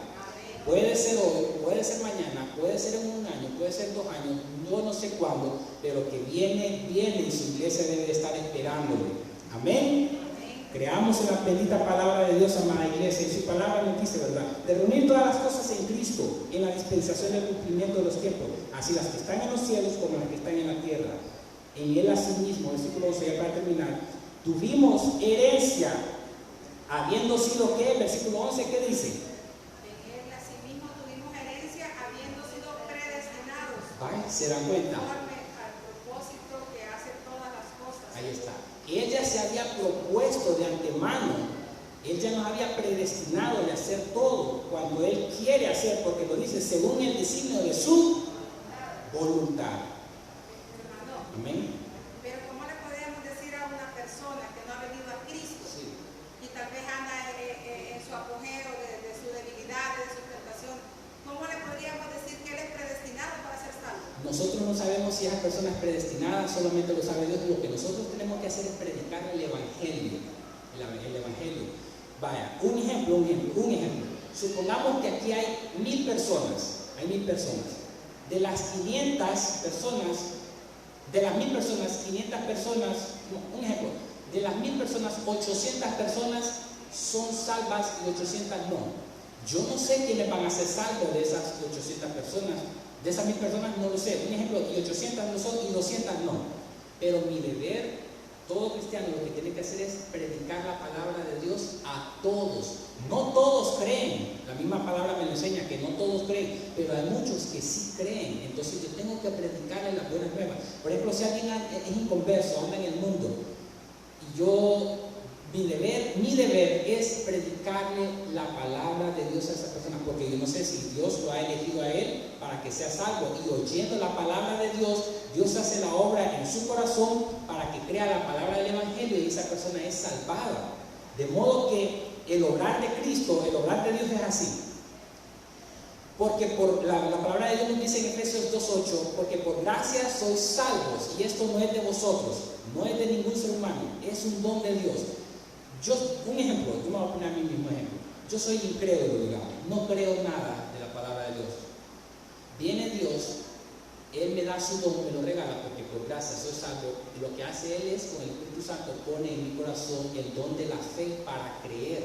Puede ser hoy, puede ser mañana, puede ser en un año, puede ser 2 años, yo no sé cuándo, pero que viene y su iglesia debe estar esperándole. Amén. Creamos en la bendita palabra de Dios, amada iglesia, y su palabra nos dice, ¿verdad?, de reunir todas las cosas en Cristo, en la dispensación del cumplimiento de los tiempos, así las que están en los cielos como las que están en la tierra. En él asimismo, versículo 12, ya para terminar, tuvimos herencia, habiendo sido, ¿qué? Versículo 11, ¿qué dice? En él asimismo tuvimos herencia, habiendo sido predestinados. Ay, ¿se dan cuenta? Conforme al propósito que hace todas las cosas. Ahí está. Él ya se había propuesto de antemano, Él ya nos había predestinado de hacer todo cuando Él quiere hacer, porque lo dice según el designio de su voluntad. Amén. Pero ¿cómo le podemos decir a una persona que no ha venido a Cristo, Sí. y tal vez anda en su apogeo de su debilidad, de su tentación? ¿Cómo le podríamos decir que él es predestinado para ser salvo? Nosotros no sabemos si esa persona es predestinada, solamente lo sabe Dios. Lo que nosotros tenemos que hacer es predicar el Evangelio. El Evangelio. Vaya, un ejemplo. Supongamos que aquí hay 1000 personas. De las 500 personas, de las 1000 personas, 500 personas, un ejemplo, de las 1000 personas, 800 personas son salvas y 800 no. Yo no sé quiénes van a ser salvos de esas 800 personas. De esas 1000 personas no lo sé. Un ejemplo, y 800 no son y 200 no. Pero mi deber, todo cristiano lo que tiene que hacer es predicar la palabra de Dios a todos. No todos creen. La misma palabra me lo enseña, que no todos creen, pero hay muchos que sí creen. Entonces yo tengo que predicarle las buenas nuevas. Por ejemplo, si alguien es inconverso, anda en el mundo, y mi deber es predicarle la palabra de Dios a esa persona, porque yo no sé si Dios lo ha elegido a él para que sea salvo, y oyendo la palabra de Dios, Dios hace la obra en su corazón para que crea la palabra del Evangelio y esa persona es salvada. De modo que el obrar de Cristo, el obrar de Dios es así. Porque por la palabra de Dios nos dice en Efesios 2:8, porque por gracia sois salvos, y esto no es de vosotros, no es de ningún ser humano, es un don de Dios. Un ejemplo, yo me voy a poner a mí mismo ejemplo. Yo soy incrédulo, digamos, no creo nada de la palabra de Dios. Viene Dios, Él me da su don, me lo regala, porque por gracia soy salvo, y lo que hace Él es, con el Espíritu Santo, pone en mi corazón el don de la fe para creer.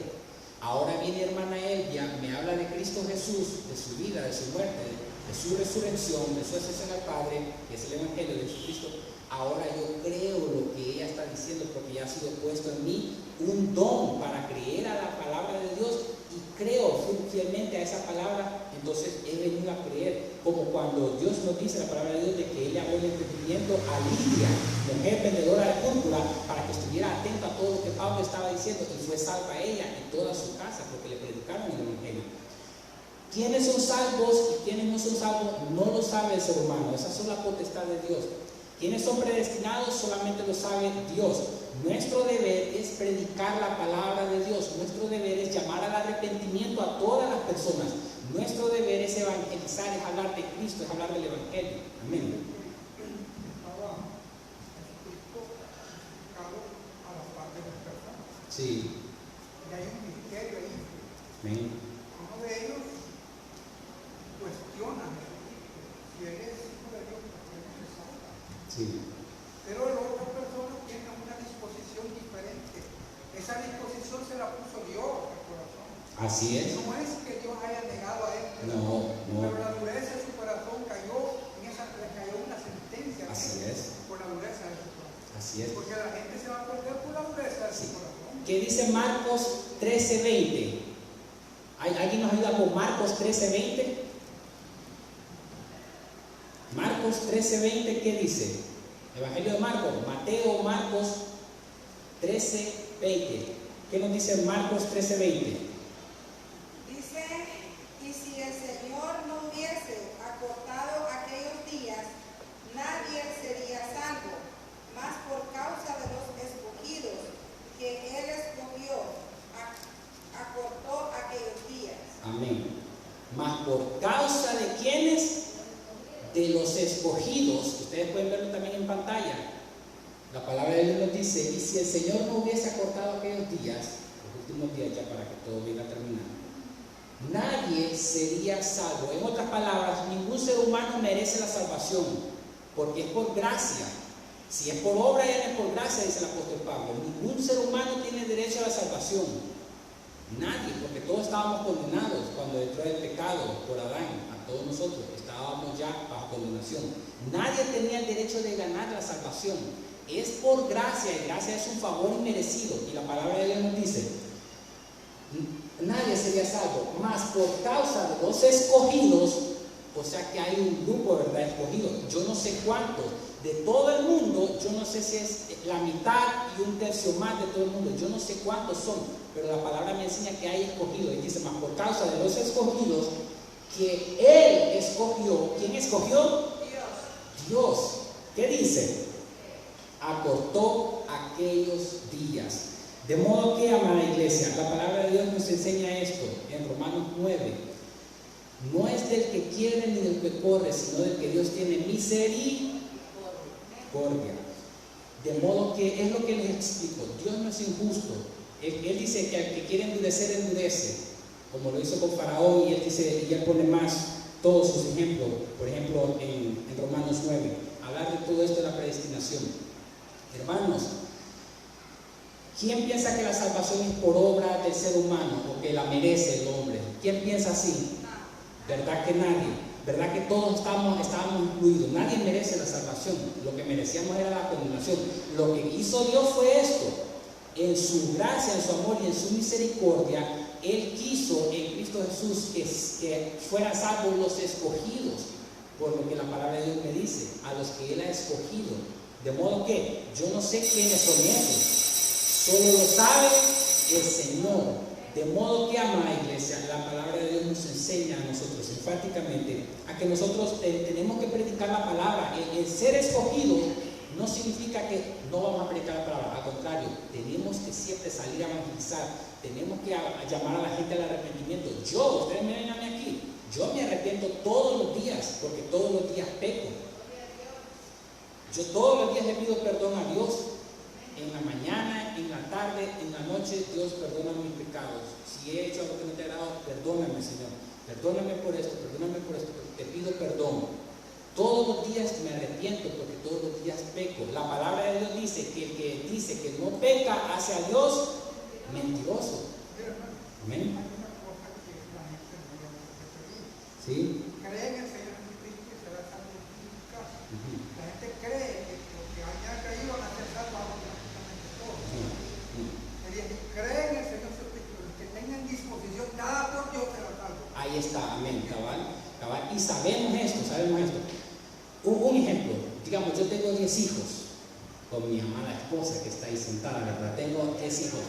Ahora viene hermana Elvia, me habla de Cristo Jesús, de su vida, de su muerte, de su resurrección, de su ascensión al Padre, que es el Evangelio de Jesucristo. Ahora yo creo lo que ella está diciendo, porque ya ha sido puesto en mí un don para creer a la palabra de Dios, y creo fielmente a esa palabra. Entonces he venido a creer, como cuando Dios nos dice la palabra de Dios de que ella abrió el entendimiento a Lidia, mujer vendedora de púrpura, para que estuviera atenta a todo lo que Pablo estaba diciendo, y fue salva ella y toda su casa, porque le predicaron el Evangelio. ¿Quiénes son salvos y quiénes no son salvos? No lo sabe el ser humano. Esa es la potestad de Dios. ¿Quiénes son predestinados? Solamente lo sabe Dios. Nuestro deber es predicar la palabra de Dios. Nuestro deber es llamar al arrepentimiento a todas las personas. Nuestro deber es evangelizar, es hablar de Cristo, es hablar del Evangelio. Amén. Estaba Jesucristo crucificado a la par de las personas. Sí. Y hay un misterio ahí. Amén. Uno de ellos cuestiona a Jesucristo. Si él es hijo de Dios, ¿por qué no se salva? Sí. Pero la otra persona tiene una disposición diferente. Esa disposición se la puso Dios al corazón. Así es. No es que Dios haya negado a él, No. pero la dureza de su corazón cayó una sentencia Así es. por la dureza de su corazón. Así es. Porque la gente se va a perder por la dureza de su corazón. ¿Qué dice Marcos 13:20? ¿Alguien nos ayuda con Marcos 13:20? Marcos 13:20, ¿qué dice? Evangelio de Marcos, Mateo, Marcos 13:20. ¿Qué nos dice Marcos 13:20? Dice, y si el Señor no hubiese acortado aquellos días, nadie sería salvo, mas por causa de los escogidos que Él escogió, acortó aquellos días. Amén. Mas por causa de quienes, de los escogidos, ustedes pueden verlo también en pantalla. La palabra de Dios nos dice, y si el Señor no hubiese acortado aquellos días, los últimos días ya para que todo venga a terminar, nadie sería salvo. En otras palabras, ningún ser humano merece la salvación, porque es por gracia. Si es por obra, ya no es por gracia, dice el apóstol Pablo. Ningún ser humano tiene derecho a la salvación. Nadie, porque todos estábamos condenados cuando entró el pecado por Adán. A todos nosotros estábamos ya bajo condenación. Nadie tenía el derecho de ganar la salvación. Es por gracia, y gracia es un favor inmerecido. Y la palabra de Dios nos dice, nadie sería salvo, mas por causa de los escogidos. O sea que hay un grupo, ¿verdad?, escogido. Yo no sé cuántos. De todo el mundo, yo no sé si es la mitad y un tercio más de todo el mundo. Yo no sé cuántos son, pero la palabra me enseña que hay escogidos. Y dice, mas por causa de los escogidos que Él escogió. ¿Quién escogió? Dios. ¿Qué dice? Acortó aquellos días. De modo que, amada iglesia, la palabra de Dios nos enseña esto en Romanos 9. No es del que quiere ni del que corre, sino del que Dios tiene misericordia. De modo que es lo que les explico. Dios no es injusto. Él dice que al que quiere endurecer, endurece, como lo hizo con Faraón, y él dice, y él pone más todos sus ejemplos, por ejemplo en Romanos 9, hablar de todo esto de la predestinación. Hermanos, ¿quién piensa que la salvación es por obra del ser humano o que la merece el hombre? ¿Quién piensa así? ¿Verdad que nadie? ¿Verdad que todos estábamos incluidos? Nadie merece la salvación. Lo que merecíamos era la condenación. Lo que hizo Dios fue esto. En su gracia, en su amor y en su misericordia, Él quiso en Cristo Jesús que fueran salvos los escogidos, por lo que la palabra de Dios me dice, a los que Él ha escogido. De modo que yo no sé quiénes son esos, solo lo sabe el Señor. De modo que, amada iglesia, la palabra de Dios nos enseña a nosotros enfáticamente a que nosotros tenemos que predicar la palabra. El ser escogido no significa que no vamos a predicar la palabra, al contrario, tenemos que siempre salir a evangelizar, tenemos que llamar a la gente al arrepentimiento. Ustedes me ven a mí aquí, yo me arrepiento todos los días, porque todos los días peco. Yo todos los días le pido perdón a Dios. En la mañana, en la tarde, en la noche, Dios perdona mis pecados. Si he hecho algo que no te ha agradado, perdóname, Señor. Perdóname por esto, te pido perdón. Todos los días me arrepiento porque todos los días peco. La palabra de Dios dice que el que dice que no peca hace a Dios mentiroso. Amén. Hay una cosa que la gente no lo percibir. ¿Sí? Cree en el Señor Jesucristo y será salvo en su casa. La gente cree que los que hayan creído van a ser salvados prácticamente todos. Cree en el Señor Jesucristo, los que tengan disposición, nada por Dios será salvo. Ahí está, amén, cabal. Y sabemos esto. Un ejemplo, digamos, yo tengo 10 hijos, con mi amada esposa que está ahí sentada, ¿verdad? Tengo 10 hijos.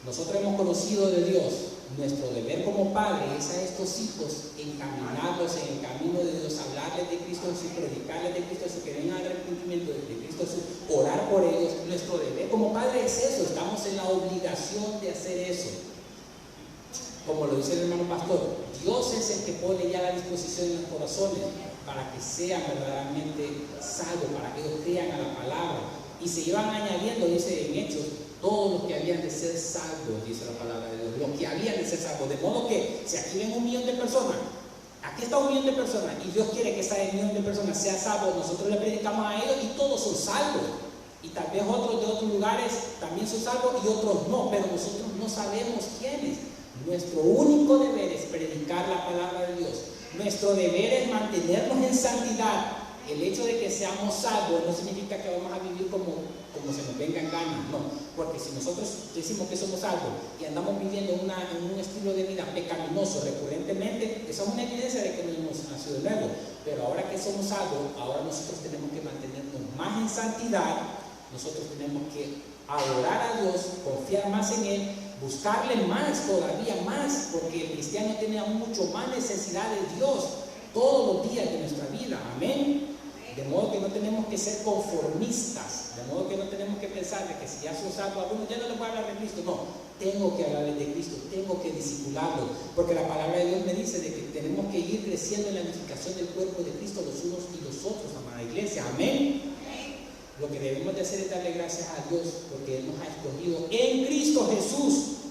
Nosotros hemos conocido de Dios nuestro deber como padre es a estos hijos encaminarlos en el camino de Dios, hablarles de Cristo Jesús, predicarles de Cristo Jesús, que vengan al arrepentimiento de Cristo Jesús, orar por ellos. Nuestro deber como padre es eso, estamos en la obligación de hacer eso. Como lo dice el hermano pastor, Dios es el que pone ya la disposición en los corazones para que sean verdaderamente salvos, para que ellos crean a la palabra. Y se iban añadiendo, dice en Hechos, todos los que habían de ser salvos, dice la palabra de Dios, los que habían de ser salvos. De modo que si aquí ven 1 millón de personas, aquí está 1 millón de personas, y Dios quiere que ese 1 millón de personas sean salvos, nosotros le predicamos a ellos y todos son salvos. Y tal vez otros de otros lugares también son salvos y otros no, pero nosotros no sabemos quiénes. Nuestro único deber es predicar la palabra de Dios. Nuestro deber es mantenernos en santidad. El hecho de que seamos salvos no significa que vamos a vivir como se nos venga en gana, no. Porque si nosotros decimos que somos salvos y andamos viviendo en un estilo de vida pecaminoso recurrentemente, eso es una evidencia de que no hemos nacido de nuevo. Pero ahora que somos salvos, ahora nosotros tenemos que mantenernos más en santidad. Nosotros tenemos que adorar a Dios, confiar más en Él, buscarle más, todavía más, porque el cristiano tiene aún mucho más necesidad de Dios todos los días de nuestra vida. Amén. De modo que no tenemos que ser conformistas, de modo que no tenemos que pensar de que si ya soy salvo, algunos ya no les voy a hablar de Cristo. No, tengo que hablarles de Cristo, tengo que discipularlos, porque la palabra de Dios me dice de que tenemos que ir creciendo en la edificación del cuerpo de Cristo los unos y los otros, amada iglesia. Amén. Lo que debemos de hacer es darle gracias a Dios porque Él nos ha escogido en Cristo Jesús.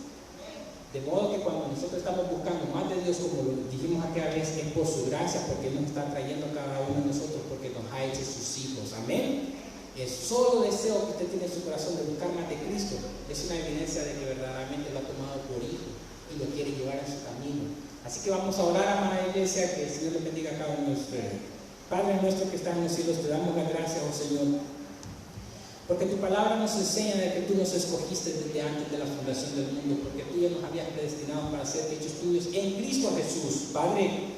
De modo que cuando nosotros estamos buscando más de Dios, como lo dijimos aquella vez, es por su gracia, porque Él nos está trayendo a cada uno de nosotros, porque nos ha hecho sus hijos. Amén. El solo deseo que usted tiene en su corazón de buscar más de Cristo es una evidencia de que verdaderamente lo ha tomado por hijo y lo quiere llevar en su camino. Así que vamos a orar, amada iglesia, que el Señor le bendiga a cada uno de ustedes. Padre nuestro que estás en los cielos, te damos las gracias, oh Señor, porque tu palabra nos enseña de que tú nos escogiste desde antes de la fundación del mundo, porque tú ya nos habías predestinado para ser hechos tuyos en Cristo Jesús. Padre,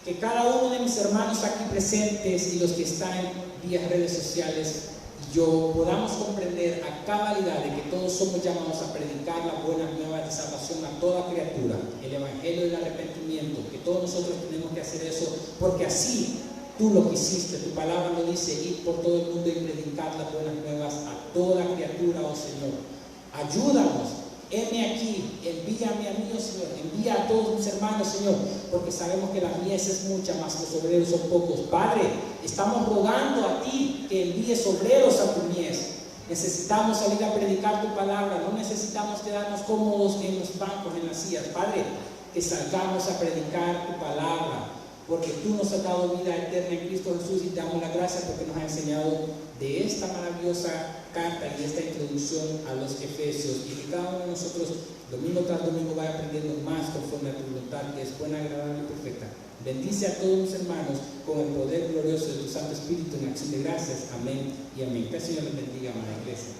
que cada uno de mis hermanos aquí presentes y los que están vía redes sociales y yo podamos comprender a cabalidad de que todos somos llamados a predicar las buenas nuevas de salvación a toda criatura, el evangelio del arrepentimiento, que todos nosotros tenemos que hacer eso, porque así tú lo quisiste. Tu palabra lo dice, ir por todo el mundo y predicar las buenas nuevas a toda criatura, oh Señor. Ayúdanos, heme aquí, envíame a mí, oh Señor, envía a todos mis hermanos, Señor, porque sabemos que la mies es mucha, más que los obreros son pocos. Padre, estamos rogando a ti que envíes obreros a tu mies. Necesitamos salir a predicar tu palabra, no necesitamos quedarnos cómodos en los bancos, en las sillas. Padre, que salgamos a predicar tu palabra, porque tú nos has dado vida eterna en Cristo Jesús y te damos las gracias porque nos has enseñado de esta maravillosa carta y de esta introducción a los Efesios, y que cada uno de nosotros domingo tras domingo vaya aprendiendo más conforme a tu voluntad, que es buena, agradable y perfecta. Bendice a todos mis hermanos con el poder glorioso de tu Santo Espíritu en acción de gracias. Amén y amén. Que el Señor les bendiga, amada iglesia.